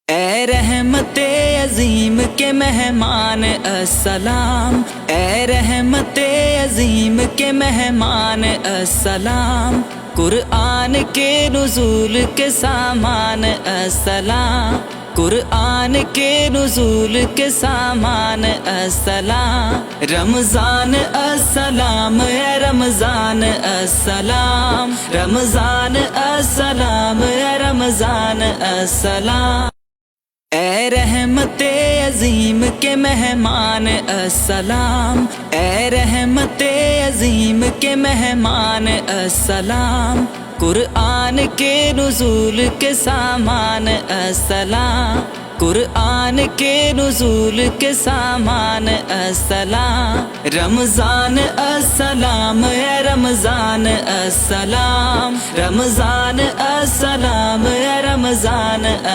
اے رحمت عظیم کے مہمان السلام، اے رحمت عظیم کے مہمان السلام، قرآن کے نزول کے سامان السلام، قرآن کے نزول کے سامان السلام، رمضان السلام، اے رمضان السلام، رمضان السلام، اے رمضان السلام، اے رحمت عظیم کے مہمان السلام، اے رحمت عظیم کے مہمان السلام، قرآن کے نزول کے سامان السلام، قرآن کے نزول کے سامان السلام، رمضان السلام، اے رمضان السلام، رمضان السلام، اے رمضان السلام۔